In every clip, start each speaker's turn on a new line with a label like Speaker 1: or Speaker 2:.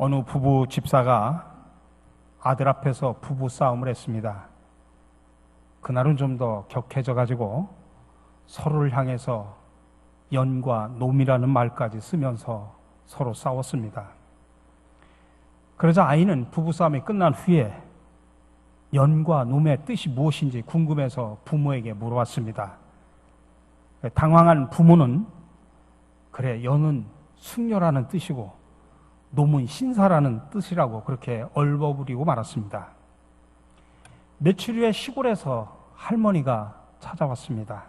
Speaker 1: 어느 부부 집사가 아들 앞에서 부부 싸움을 했습니다. 그날은 좀 더 격해져 가지고 서로를 향해서 연과 놈이라는 말까지 쓰면서 서로 싸웠습니다. 그러자 아이는 부부싸움이 끝난 후에 연과 놈의 뜻이 무엇인지 궁금해서 부모에게 물어봤습니다. 당황한 부모는 그래, 연은 숙녀라는 뜻이고 놈은 신사라는 뜻이라고 그렇게 얼버무리고 말았습니다. 며칠 후에 시골에서 할머니가 찾아왔습니다.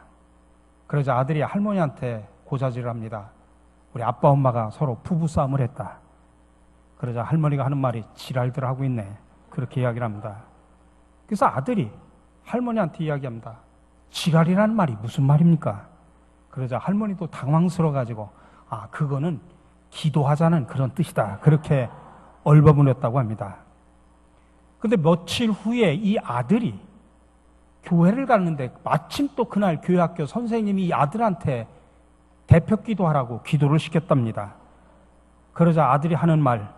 Speaker 1: 그러자 아들이 할머니한테 고자질을 합니다. 우리 아빠 엄마가 서로 부부싸움을 했다. 그러자 할머니가 하는 말이 지랄들 하고 있네, 그렇게 이야기를 합니다. 그래서 아들이 할머니한테 이야기합니다. 지랄이라는 말이 무슨 말입니까? 그러자 할머니도 당황스러워가지고 그거는 기도하자는 그런 뜻이다, 그렇게 얼버무렸다고 합니다. 근데 며칠 후에 이 아들이 교회를 갔는데 마침 또 그날 교회학교 선생님이 이 아들한테 대표 기도하라고 기도를 시켰답니다. 그러자 아들이 하는 말,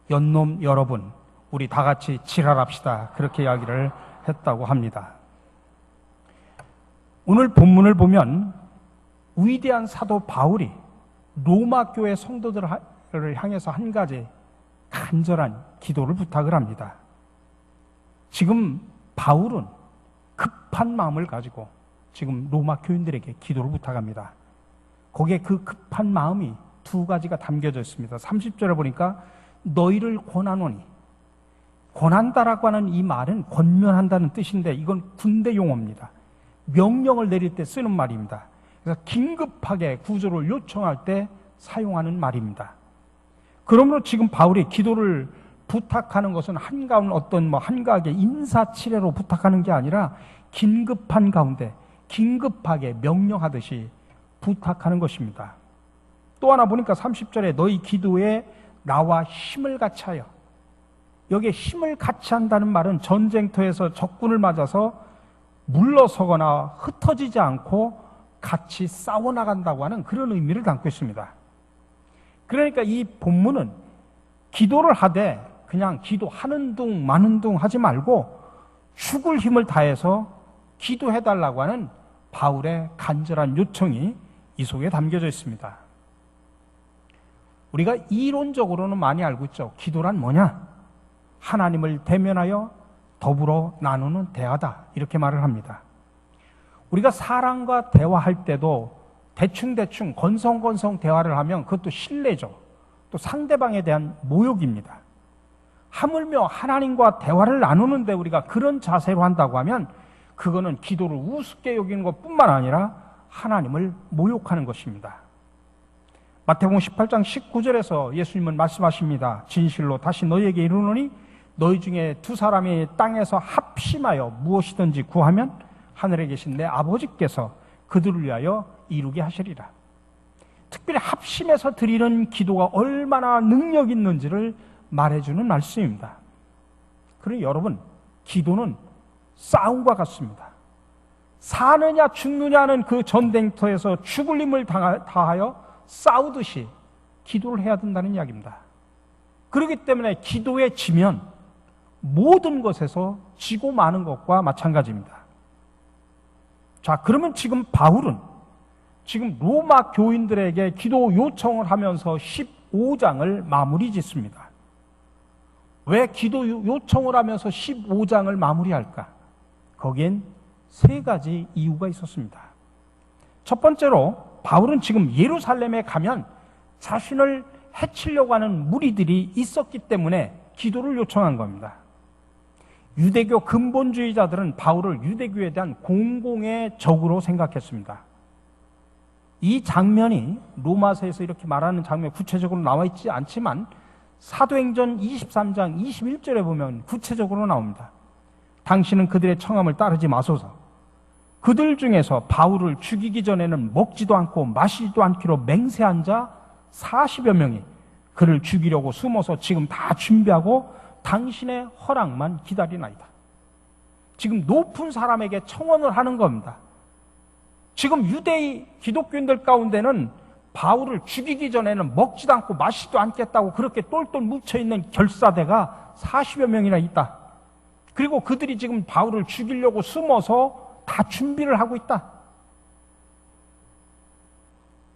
Speaker 1: 연놈 여러분, 우리 다 같이 지랄합시다, 그렇게 이야기를 했다고 합니다. 오늘 본문을 보면 위대한 사도 바울이 로마 교회 성도들을 향해서 한 가지 간절한 기도를 부탁을 합니다. 지금 바울은 급한 마음을 가지고 지금 로마 교인들에게 기도를 부탁합니다. 거기에 그 급한 마음이 두 가지가 담겨져 있습니다. 30절에 보니까 너희를 권하노니, 권한다라고 하는 이 말은 권면한다는 뜻인데 이건 군대 용어입니다. 명령을 내릴 때 쓰는 말입니다. 그래서 긴급하게 구조를 요청할 때 사용하는 말입니다. 그러므로 지금 바울이 기도를 부탁하는 것은 한가운 어떤 한가하게 인사치레로 부탁하는 게 아니라 긴급한 가운데 긴급하게 명령하듯이 부탁하는 것입니다. 또 하나 보니까 30절에 너희 기도에 나와 힘을 같이 하여, 여기에 힘을 같이 한다는 말은 전쟁터에서 적군을 맞아서 물러서거나 흩어지지 않고 같이 싸워나간다고 하는 그런 의미를 담고 있습니다. 그러니까 이 본문은 기도를 하되 그냥 기도하는 둥 마는 둥 하지 말고 죽을 힘을 다해서 기도해달라고 하는 바울의 간절한 요청이 이 속에 담겨져 있습니다. 우리가 이론적으로는 많이 알고 있죠. 기도란 뭐냐? 하나님을 대면하여 더불어 나누는 대화다, 이렇게 말을 합니다. 우리가 사람과 대화할 때도 대충대충 건성건성 대화를 하면 그것도 신뢰죠. 또 상대방에 대한 모욕입니다. 하물며 하나님과 대화를 나누는데 우리가 그런 자세로 한다고 하면 그거는 기도를 우습게 여기는 것뿐만 아니라 하나님을 모욕하는 것입니다. 마태복음 18장 19절에서 예수님은 말씀하십니다. 진실로 다시 너희에게 이르노니 너희 중에 두 사람이 땅에서 합심하여 무엇이든지 구하면 하늘에 계신 내 아버지께서 그들을 위하여 이루게 하시리라. 특별히 합심해서 드리는 기도가 얼마나 능력 있는지를 말해주는 말씀입니다. 그러니 여러분, 기도는 싸움과 같습니다. 사느냐 죽느냐는 그 전쟁터에서 죽을 힘을 다하여 싸우듯이 기도를 해야 된다는 이야기입니다. 그렇기 때문에 기도에 지면 모든 것에서 지고 마는 것과 마찬가지입니다. 자, 그러면 지금 바울은 지금 로마 교인들에게 기도 요청을 하면서 15장을 마무리 짓습니다. 왜 기도 요청을 하면서 15장을 마무리할까? 거기엔 세 가지 이유가 있었습니다. 첫 번째로 바울은 지금 예루살렘에 가면 자신을 해치려고 하는 무리들이 있었기 때문에 기도를 요청한 겁니다. 유대교 근본주의자들은 바울을 유대교에 대한 공공의 적으로 생각했습니다. 이 장면이 로마서에서 이렇게 말하는 장면이 구체적으로 나와 있지 않지만 사도행전 23장 21절에 보면 구체적으로 나옵니다. 당신은 그들의 청함을 따르지 마소서. 그들 중에서 바울을 죽이기 전에는 먹지도 않고 마시지도 않기로 맹세한 자 40여 명이 그를 죽이려고 숨어서 지금 다 준비하고 당신의 허락만 기다리나이다. 지금 높은 사람에게 청원을 하는 겁니다. 지금 유대의 기독교인들 가운데는 바울을 죽이기 전에는 먹지도 않고 마시지도 않겠다고 그렇게 똘똘 뭉쳐있는 결사대가 40여 명이나 있다. 그리고 그들이 지금 바울을 죽이려고 숨어서 다 준비를 하고 있다.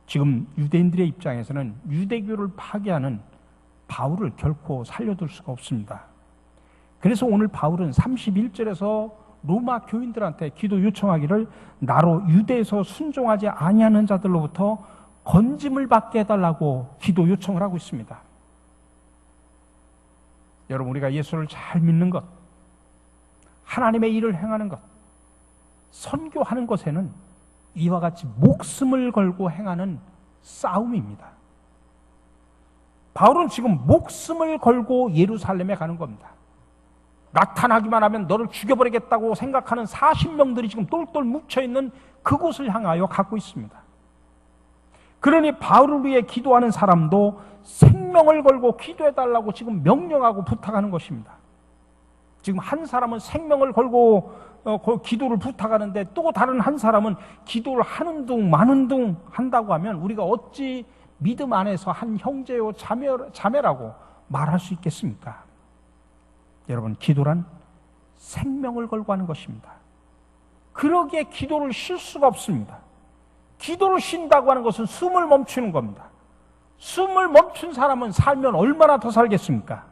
Speaker 1: 지금 유대인들의 입장에서는 유대교를 파괴하는 바울을 결코 살려둘 수가 없습니다. 그래서 오늘 바울은 31절에서 로마 교인들한테 기도 요청하기를 나로 유대에서 순종하지 아니하는 자들로부터 건짐을 받게 해달라고 기도 요청을 하고 있습니다. 여러분, 우리가 예수를 잘 믿는 것, 하나님의 일을 행하는 것, 선교하는 것에는 이와 같이 목숨을 걸고 행하는 싸움입니다. 바울은 지금 목숨을 걸고 예루살렘에 가는 겁니다. 나타나기만 하면 너를 죽여버리겠다고 생각하는 40명들이 지금 똘똘 뭉쳐있는 그곳을 향하여 가고 있습니다. 그러니 바울을 위해 기도하는 사람도 생명을 걸고 기도해달라고 지금 명령하고 부탁하는 것입니다. 지금 한 사람은 생명을 걸고 기도를 부탁하는데 또 다른 한 사람은 기도를 하는 둥 마는 둥 한다고 하면 우리가 어찌 믿음 안에서 한 형제요 자매라고 말할 수 있겠습니까? 여러분, 기도란 생명을 걸고 하는 것입니다. 그러기에 기도를 쉴 수가 없습니다. 기도를 쉰다고 하는 것은 숨을 멈추는 겁니다. 숨을 멈춘 사람은 살면 얼마나 더 살겠습니까?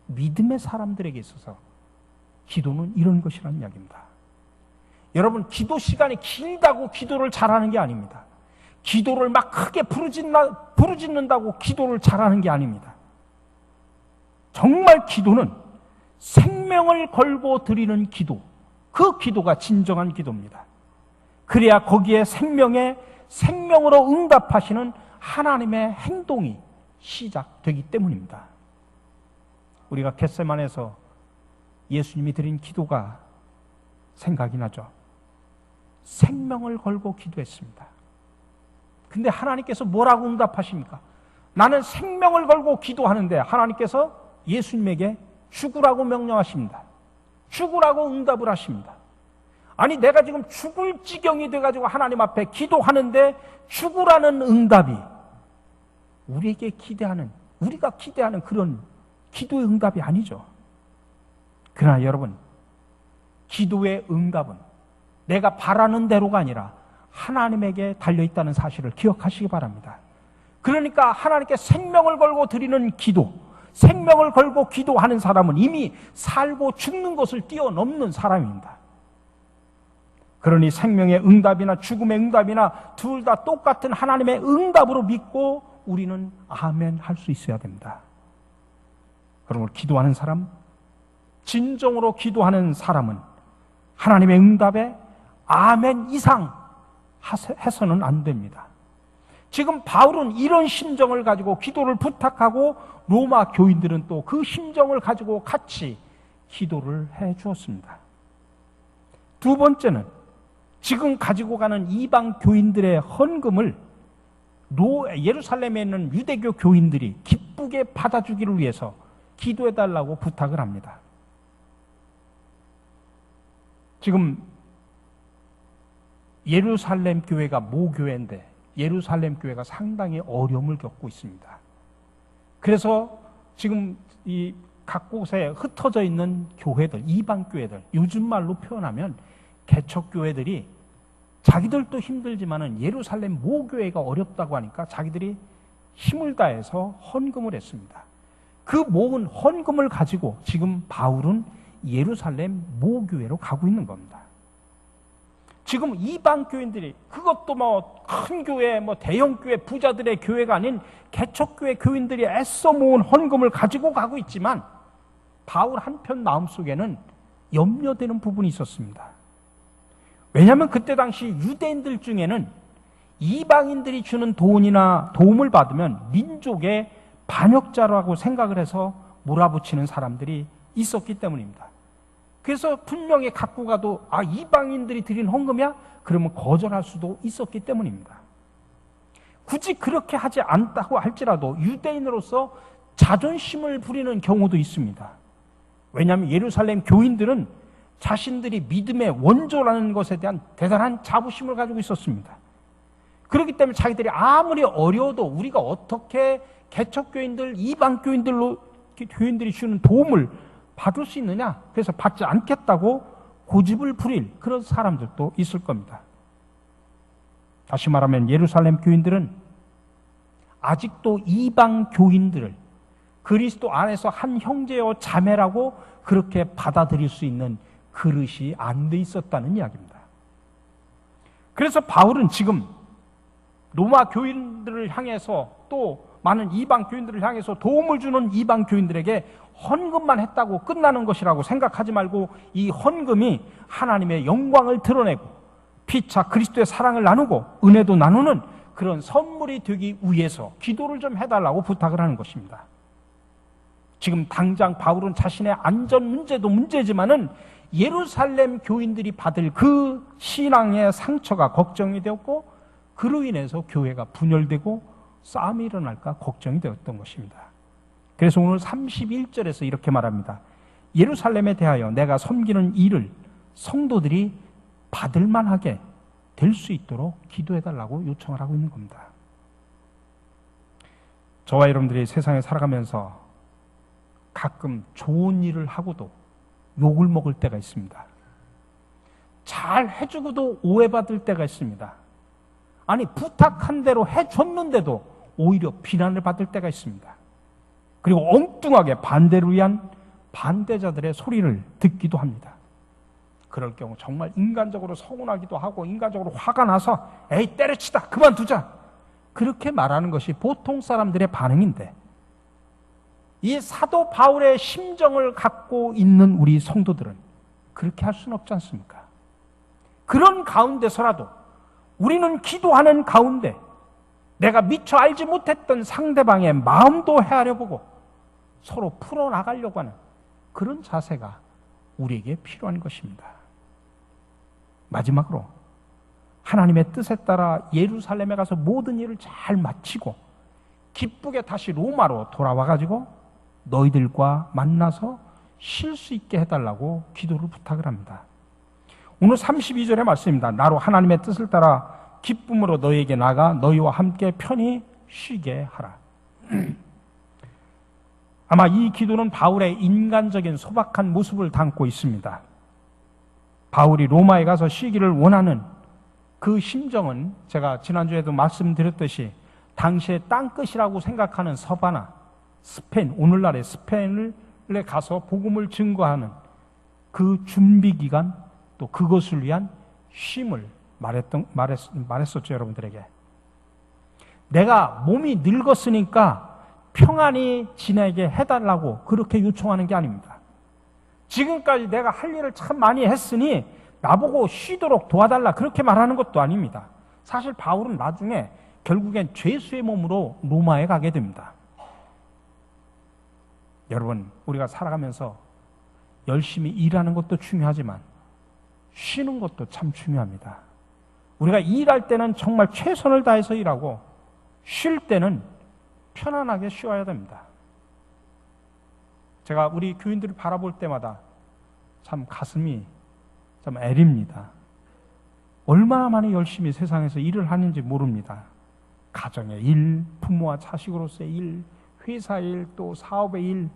Speaker 1: 믿음의 사람들에게 있어서 기도는 이런 것이라는 이야기입니다. 여러분, 기도 시간이 길다고 기도를 잘하는 게 아닙니다. 기도를 막 크게 부르짖는다고 기도를 잘하는 게 아닙니다. 정말 기도는 생명을 걸고 드리는 기도, 그 기도가 진정한 기도입니다. 그래야 거기에 생명으로 응답하시는 하나님의 행동이 시작되기 때문입니다. 우리가 겟세마네에서 예수님이 드린 기도가 생각이 나죠. 생명을 걸고 기도했습니다. 근데 하나님께서 뭐라고 응답하십니까? 나는 생명을 걸고 기도하는데 하나님께서 예수님에게 죽으라고 명령하십니다. 죽으라고 응답을 하십니다. 아니, 내가 지금 죽을 지경이 돼가지고 하나님 앞에 기도하는데 죽으라는 응답이 우리가 기대하는 그런 기도의 응답이 아니죠. 그러나 여러분, 기도의 응답은 내가 바라는 대로가 아니라 하나님에게 달려있다는 사실을 기억하시기 바랍니다. 그러니까 하나님께 생명을 걸고 드리는 기도, 생명을 걸고 기도하는 사람은 이미 살고 죽는 것을 뛰어넘는 사람입니다. 그러니 생명의 응답이나 죽음의 응답이나 둘 다 똑같은 하나님의 응답으로 믿고 우리는 아멘 할 수 있어야 됩니다. 그러므로 기도하는 사람, 진정으로 기도하는 사람은 하나님의 응답에 아멘 이상 해서는 안 됩니다. 지금 바울은 이런 심정을 가지고 기도를 부탁하고 로마 교인들은 또 그 심정을 가지고 같이 기도를 해 주었습니다. 두 번째는 지금 가지고 가는 이방 교인들의 헌금을 예루살렘에 있는 유대교 교인들이 기쁘게 받아주기를 위해서 기도해달라고 부탁을 합니다. 지금 예루살렘 교회가 모교회인데 예루살렘 교회가 상당히 어려움을 겪고 있습니다. 그래서 지금 이 각 곳에 흩어져 있는 교회들, 이방 교회들, 요즘 말로 표현하면 개척 교회들이 자기들도 힘들지만은 예루살렘 모교회가 어렵다고 하니까 자기들이 힘을 다해서 헌금을 했습니다. 그 모은 헌금을 가지고 지금 바울은 예루살렘 모교회로 가고 있는 겁니다. 지금 이방 교인들이 그것도 큰 교회, 대형 교회, 부자들의 교회가 아닌 개척교회 교인들이 애써 모은 헌금을 가지고 가고 있지만 바울 한편 마음속에는 염려되는 부분이 있었습니다. 왜냐하면 그때 당시 유대인들 중에는 이방인들이 주는 돈이나 도움을 받으면 민족의 반역자라고 생각을 해서 몰아붙이는 사람들이 있었기 때문입니다. 그래서 분명히 갖고 가도 이방인들이 드린 헌금이야? 그러면 거절할 수도 있었기 때문입니다. 굳이 그렇게 하지 않다고 할지라도 유대인으로서 자존심을 부리는 경우도 있습니다. 왜냐하면 예루살렘 교인들은 자신들이 믿음의 원조라는 것에 대한 대단한 자부심을 가지고 있었습니다. 그렇기 때문에 자기들이 아무리 어려워도 우리가 어떻게 개척교인들, 교인들이 주는 도움을 받을 수 있느냐? 그래서 받지 않겠다고 고집을 부릴 그런 사람들도 있을 겁니다. 다시 말하면 예루살렘 교인들은 아직도 이방 교인들을 그리스도 안에서 한 형제요 자매라고 그렇게 받아들일 수 있는 그릇이 안 돼 있었다는 이야기입니다. 그래서 바울은 지금 로마 교인들을 향해서 또 많은 이방 교인들을 향해서 도움을 주는 이방 교인들에게 헌금만 했다고 끝나는 것이라고 생각하지 말고 이 헌금이 하나님의 영광을 드러내고 피차 그리스도의 사랑을 나누고 은혜도 나누는 그런 선물이 되기 위해서 기도를 좀 해달라고 부탁을 하는 것입니다. 지금 당장 바울은 자신의 안전 문제도 문제지만은 예루살렘 교인들이 받을 그 신앙의 상처가 걱정이 되었고 그로 인해서 교회가 분열되고 싸움이 일어날까 걱정이 되었던 것입니다. 그래서 오늘 31절에서 이렇게 말합니다. 예루살렘에 대하여 내가 섬기는 일을 성도들이 받을 만하게 될 수 있도록 기도해달라고 요청을 하고 있는 겁니다. 저와 여러분들이 세상에 살아가면서 가끔 좋은 일을 하고도 욕을 먹을 때가 있습니다. 잘 해주고도 오해받을 때가 있습니다. 아니 부탁한 대로 해줬는데도 오히려 비난을 받을 때가 있습니다. 그리고 엉뚱하게 반대를 위한 반대자들의 소리를 듣기도 합니다. 그럴 경우 정말 인간적으로 서운하기도 하고 인간적으로 화가 나서 에이 때려치다 그만두자 그렇게 말하는 것이 보통 사람들의 반응인데 이 사도 바울의 심정을 갖고 있는 우리 성도들은 그렇게 할 수는 없지 않습니까? 그런 가운데서라도 우리는 기도하는 가운데 내가 미처 알지 못했던 상대방의 마음도 헤아려보고 서로 풀어나가려고 하는 그런 자세가 우리에게 필요한 것입니다. 마지막으로 하나님의 뜻에 따라 예루살렘에 가서 모든 일을 잘 마치고 기쁘게 다시 로마로 돌아와가지고 너희들과 만나서 쉴 수 있게 해달라고 기도를 부탁을 합니다. 오늘 32절의 말씀입니다. 나로 하나님의 뜻을 따라 기쁨으로 너희에게 나가 너희와 함께 편히 쉬게 하라. 아마 이 기도는 바울의 인간적인 소박한 모습을 담고 있습니다. 바울이 로마에 가서 쉬기를 원하는 그 심정은 제가 지난주에도 말씀드렸듯이 당시의 땅끝이라고 생각하는 서바나, 스페인, 오늘날의 스페인에 가서 복음을 증거하는 그 준비 기간 또 그것을 위한 쉼을 말했었죠, 여러분들에게. 내가 몸이 늙었으니까 평안히 지내게 해달라고 그렇게 요청하는 게 아닙니다. 지금까지 내가 할 일을 참 많이 했으니 나보고 쉬도록 도와달라 그렇게 말하는 것도 아닙니다. 사실 바울은 나중에 결국엔 죄수의 몸으로 로마에 가게 됩니다. 여러분, 우리가 살아가면서 열심히 일하는 것도 중요하지만 쉬는 것도 참 중요합니다. 우리가 일할 때는 정말 최선을 다해서 일하고 쉴 때는 편안하게 쉬어야 됩니다. 제가 우리 교인들을 바라볼 때마다 참 가슴이 참 애립니다. 얼마나 많이 열심히 세상에서 일을 하는지 모릅니다. 가정의 일, 부모와 자식으로서의 일, 회사 일, 또 사업의 일,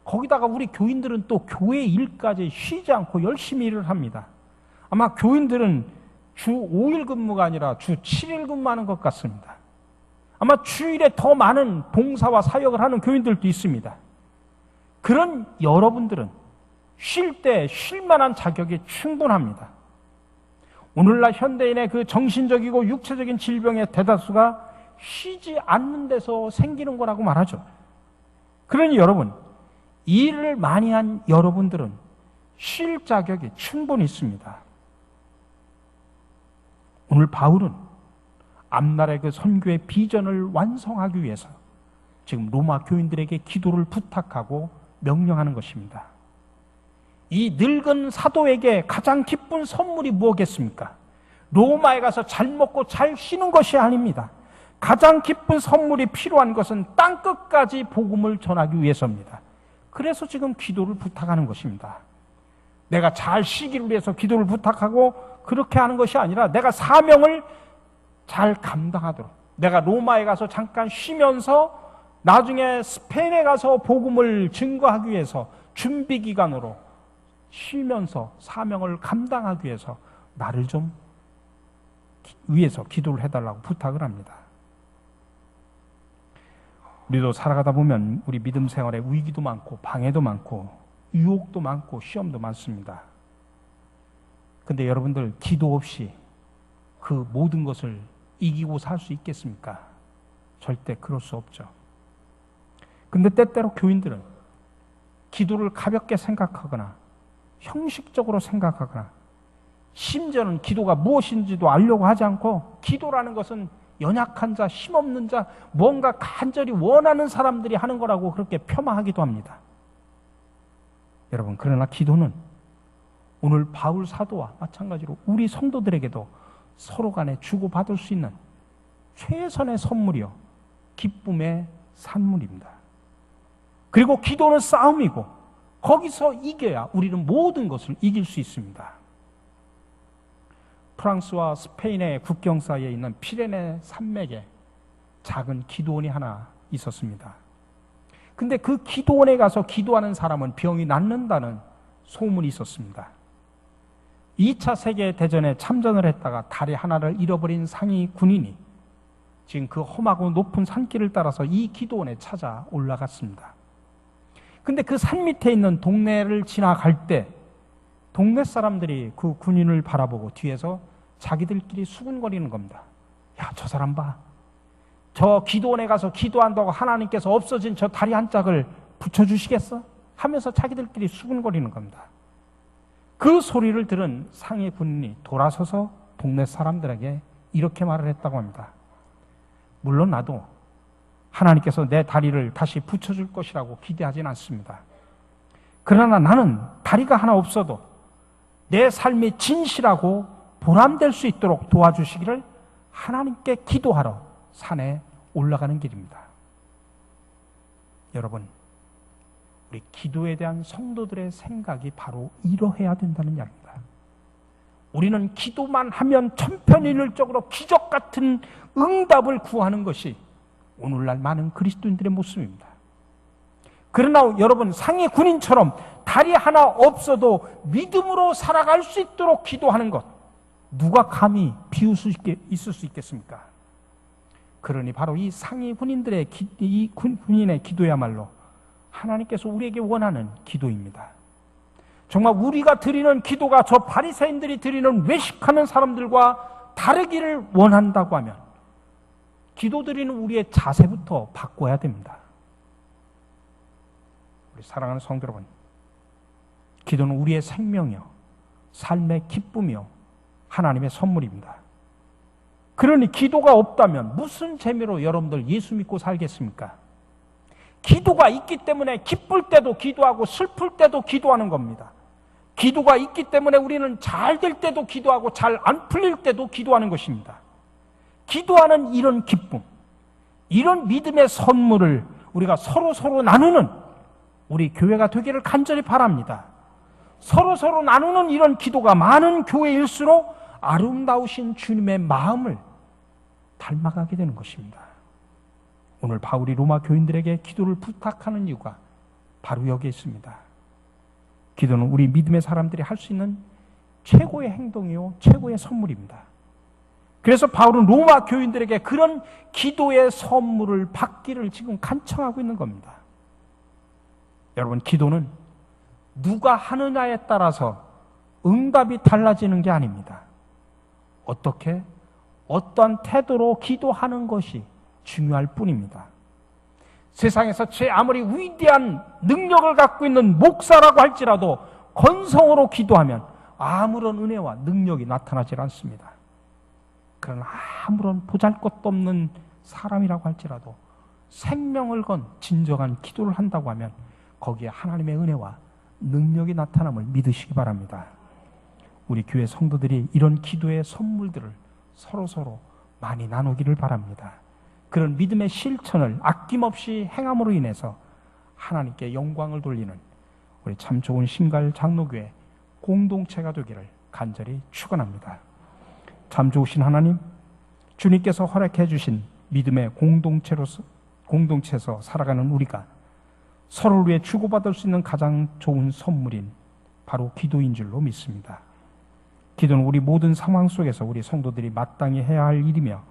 Speaker 1: 거기다가 우리 교인들은 또 교회 일까지 쉬지 않고 열심히 일을 합니다. 아마 교인들은 주 5일 근무가 아니라 주 7일 근무하는 것 같습니다. 아마 주일에 더 많은 봉사와 사역을 하는 교인들도 있습니다. 그런 여러분들은 쉴 때 쉴 만한 자격이 충분합니다. 오늘날 현대인의 그 정신적이고 육체적인 질병의 대다수가 쉬지 않는 데서 생기는 거라고 말하죠. 그러니 여러분, 일을 많이 한 여러분들은 쉴 자격이 충분히 있습니다. 오늘 바울은 앞날의 그 선교의 비전을 완성하기 위해서 지금 로마 교인들에게 기도를 부탁하고 명령하는 것입니다. 이 늙은 사도에게 가장 기쁜 선물이 무엇겠습니까? 로마에 가서 잘 먹고 잘 쉬는 것이 아닙니다. 가장 기쁜 선물이 필요한 것은 땅끝까지 복음을 전하기 위해서입니다. 그래서 지금 기도를 부탁하는 것입니다. 내가 잘 쉬기를 위해서 기도를 부탁하고 그렇게 하는 것이 아니라 내가 사명을 잘 감당하도록, 내가 로마에 가서 잠깐 쉬면서 나중에 스페인에 가서 복음을 증거하기 위해서 준비 기간으로 쉬면서 사명을 감당하기 위해서 나를 좀 위해서 기도를 해달라고 부탁을 합니다. 우리도 살아가다 보면 우리 믿음 생활에 위기도 많고 방해도 많고 유혹도 많고 시험도 많습니다. 근데 여러분들 기도 없이 그 모든 것을 이기고 살 수 있겠습니까? 절대 그럴 수 없죠. 근데 때때로 교인들은 기도를 가볍게 생각하거나 형식적으로 생각하거나 심지어는 기도가 무엇인지도 알려고 하지 않고 기도라는 것은 연약한 자, 힘없는 자, 뭔가 간절히 원하는 사람들이 하는 거라고 그렇게 폄하하기도 합니다. 여러분, 그러나 기도는 오늘 바울 사도와 마찬가지로 우리 성도들에게도 서로 간에 주고받을 수 있는 최선의 선물이요, 기쁨의 산물입니다. 그리고 기도는 싸움이고 거기서 이겨야 우리는 모든 것을 이길 수 있습니다. 프랑스와 스페인의 국경 사이에 있는 피레네 산맥에 작은 기도원이 하나 있었습니다. 근데 그 기도원에 가서 기도하는 사람은 병이 낫는다는 소문이 있었습니다. 2차 세계대전에 참전을 했다가 다리 하나를 잃어버린 상위 군인이 지금 그 험하고 높은 산길을 따라서 이 기도원에 찾아 올라갔습니다. 근데 그 산 밑에 있는 동네를 지나갈 때 동네 사람들이 그 군인을 바라보고 뒤에서 자기들끼리 수군거리는 겁니다. 야, 저 사람 봐. 저 기도원에 가서 기도한다고 하나님께서 없어진 저 다리 한 짝을 붙여주시겠어? 하면서 자기들끼리 수군거리는 겁니다. 그 소리를 들은 상해 군인이 돌아서서 동네 사람들에게 이렇게 말을 했다고 합니다. 물론 나도 하나님께서 내 다리를 다시 붙여줄 것이라고 기대하진 않습니다. 그러나 나는 다리가 하나 없어도 내 삶이 진실하고 보람될 수 있도록 도와주시기를 하나님께 기도하러 산에 올라가는 길입니다. 여러분, 우리 기도에 대한 성도들의 생각이 바로 이러해야 된다는 이야기입니다. 우리는 기도만 하면 천편일률적으로 기적 같은 응답을 구하는 것이 오늘날 많은 그리스도인들의 모습입니다. 그러나 여러분, 상해 군인처럼 다리 하나 없어도 믿음으로 살아갈 수 있도록 기도하는 것, 누가 감히 비울 수 있을 수 있겠습니까? 그러니 바로 이 상해 군인들의 이 군인의 기도야말로 하나님께서 우리에게 원하는 기도입니다. 정말 우리가 드리는 기도가 저 바리새인들이 드리는 외식하는 사람들과 다르기를 원한다고 하면 기도 드리는 우리의 자세부터 바꿔야 됩니다. 우리 사랑하는 성도 여러분, 기도는 우리의 생명이요, 삶의 기쁨이요, 하나님의 선물입니다. 그러니 기도가 없다면 무슨 재미로 여러분들 예수 믿고 살겠습니까? 기도가 있기 때문에 기쁠 때도 기도하고 슬플 때도 기도하는 겁니다. 기도가 있기 때문에 우리는 잘 될 때도 기도하고 잘 안 풀릴 때도 기도하는 것입니다. 기도하는 이런 기쁨, 이런 믿음의 선물을 우리가 서로 나누는 우리 교회가 되기를 간절히 바랍니다. 서로 나누는 이런 기도가 많은 교회일수록 아름다우신 주님의 마음을 닮아가게 되는 것입니다. 오늘 바울이 로마 교인들에게 기도를 부탁하는 이유가 바로 여기에 있습니다. 기도는 우리 믿음의 사람들이 할 수 있는 최고의 행동이요, 최고의 선물입니다. 그래서 바울은 로마 교인들에게 그런 기도의 선물을 받기를 지금 간청하고 있는 겁니다. 여러분, 기도는 누가 하느냐에 따라서 응답이 달라지는 게 아닙니다. 어떻게, 어떤 태도로 기도하는 것이 중요할 뿐입니다. 세상에서 제 아무리 위대한 능력을 갖고 있는 목사라고 할지라도 건성으로 기도하면 아무런 은혜와 능력이 나타나지 않습니다. 그러나 아무런 보잘것도 없는 사람이라고 할지라도 생명을 건 진정한 기도를 한다고 하면 거기에 하나님의 은혜와 능력이 나타남을 믿으시기 바랍니다. 우리 교회 성도들이 이런 기도의 선물들을 서로 많이 나누기를 바랍니다. 그런 믿음의 실천을 아낌없이 행함으로 인해서 하나님께 영광을 돌리는 우리 참 좋은 신갈 장로교회 공동체가 되기를 간절히 축원합니다. 참 좋으신 하나님, 주님께서 허락해 주신 믿음의 공동체에서 살아가는 우리가 서로를 위해 주고받을 수 있는 가장 좋은 선물인 바로 기도인 줄로 믿습니다. 기도는 우리 모든 상황 속에서 우리 성도들이 마땅히 해야 할 일이며,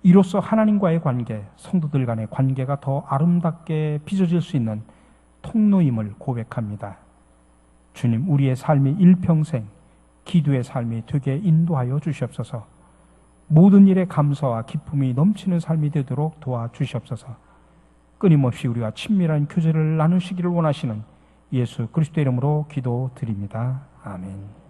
Speaker 1: 이로써 하나님과의 관계, 성도들 간의 관계가 더 아름답게 빚어질 수 있는 통로임을 고백합니다. 주님, 우리의 삶이 일평생 기도의 삶이 되게 인도하여 주시옵소서. 모든 일에 감사와 기쁨이 넘치는 삶이 되도록 도와주시옵소서. 끊임없이 우리와 친밀한 교제를 나누시기를 원하시는 예수 그리스도 이름으로 기도드립니다. 아멘.